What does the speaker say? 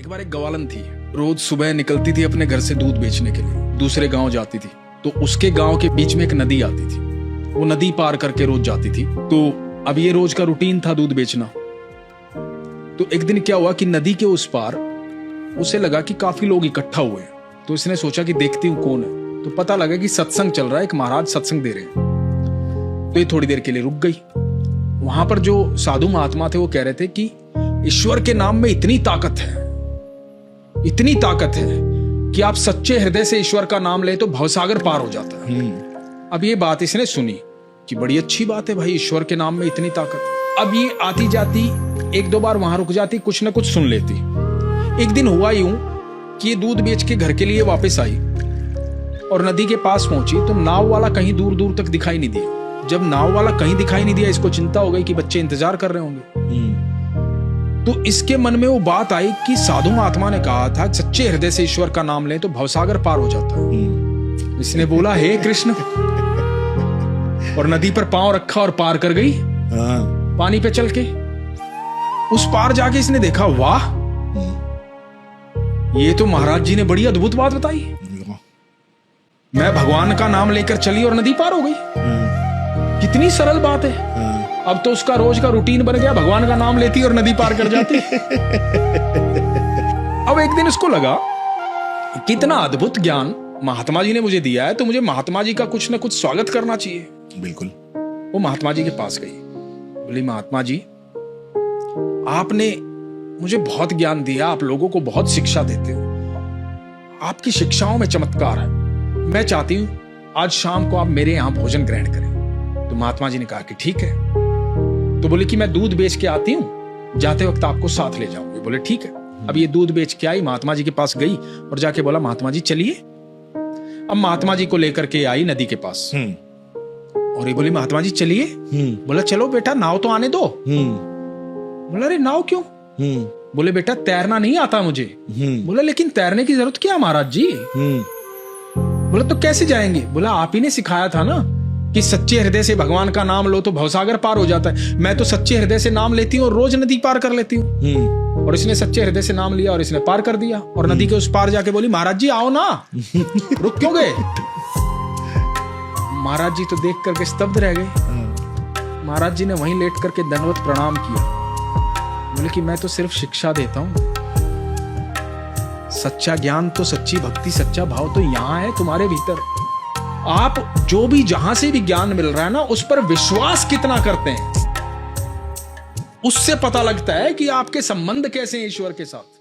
एक बार एक गवालन थी, रोज सुबह निकलती थी अपने घर से दूध बेचने के लिए, दूसरे गांव जाती थी। तो उसके गांव के बीच में एक नदी आती थी, वो नदी पार करके रोज जाती थी। तो अब ये रोज का रूटीन था दूध बेचना। तो एक दिन क्या हुआ कि नदी के उस पार उसे लगा कि काफी लोग इकट्ठा हुए हैं। तो इसने सोचा कि देखती हूँ कौन है। तो पता लगा कि सत्संग चल रहा है, एक महाराज सत्संग दे रहे हैं। तो ये थोड़ी देर के लिए रुक गई। वहां पर जो साधु महात्मा थे वो कह रहे थे कि ईश्वर के नाम में इतनी ताकत है, इतनी ताकत है कि आप सच्चे हृदय से ईश्वर का नाम ले तो भवसागर पार हो जाता है। अब ये बात इसने सुनी कि बड़ी अच्छी बात है भाई, ईश्वर के नाम में इतनी ताकत। अब ये आती जाती एक दो बार वहां रुक जाती, कुछ ना कुछ सुन लेती। एक दिन हुआ यूं कि ये दूध बेच के घर के लिए वापस आई और नदी के पास पहुंची तो नाव वाला कहीं दूर दूर तक दिखाई नहीं दिया। जब नाव वाला कहीं दिखाई नहीं दिया, इसको चिंता हो गई कि बच्चे इंतजार कर रहे होंगे। तो इसके मन में वो बात आई कि साधु महात्मा ने कहा था सच्चे हृदय से ईश्वर का नाम ले तो भवसागर पार हो जाता है। इसने बोला हे कृष्ण, और नदी पर पांव रखा और पार कर गई। पानी पे चल के उस पार जाके इसने देखा, वाह ये तो महाराज जी ने बड़ी अद्भुत बात बताई। मैं भगवान का नाम लेकर चली और नदी पार हो गई। कितनी सरल बात है। अब तो उसका रोज का रूटीन बन गया, भगवान का नाम लेती और नदी पार कर जाती। अब एक दिन उसको लगा कितना अद्भुत ज्ञान महात्मा जी ने मुझे दिया है, तो मुझे महात्मा जी का कुछ ना कुछ स्वागत करना चाहिए। बिल्कुल। वो महात्मा जी के पास गई, बोली महात्मा जी आपने मुझे बहुत ज्ञान दिया, आप लोगों को बहुत शिक्षा देते हो, आपकी शिक्षाओं में चमत्कार है। मैं चाहती हूं आज शाम को आप मेरे यहां भोजन ग्रहण करें। तो महात्मा जी ने कहा कि ठीक है। तो बोले कि मैं दूध बेच के आती हूं, जाते वक्त आपको साथ ले जाऊंगी। बोले ठीक है। अब ये दूध बेच के आई, महात्मा जी के पास गई और जाके बोला महात्मा जी चलिए। अब महात्मा जी को लेकर के आई नदी के पास और ये बोली महात्मा जी चलिए। बोला चलो बेटा नाव तो आने दो। बोला अरे नाव क्यों? बोले बेटा तैरना नहीं आता मुझे। बोला लेकिन तैरने की जरूरत क्या महाराज जी? बोला तो कैसे जाएंगे? बोला आप ही ने सिखाया था ना कि सच्चे हृदय से भगवान का नाम लो तो भवसागर पार हो जाता है। मैं तो सच्चे हृदय से नाम लेती हूँ और रोज नदी पार कर लेती हूँ। और इसने सच्चे हृदय से नाम लिया और इसने पार कर दिया। और नदी के उस पार जाके बोली महाराज जी आओ ना, रुक क्यों गए? महाराज जी तो देख करके स्तब्ध रह गए। महाराज जी ने वहीं लेट करके दंडवत प्रणाम किया। बोले कि मैं तो सिर्फ शिक्षा देता हूं, सच्चा ज्ञान तो सच्ची भक्ति सच्चा भाव तो यहां है तुम्हारे भीतर। आप जो भी जहां से भी ज्ञान मिल रहा है ना, उस पर विश्वास कितना करते हैं, उससे पता लगता है कि आपके संबंध कैसे हैं ईश्वर के साथ।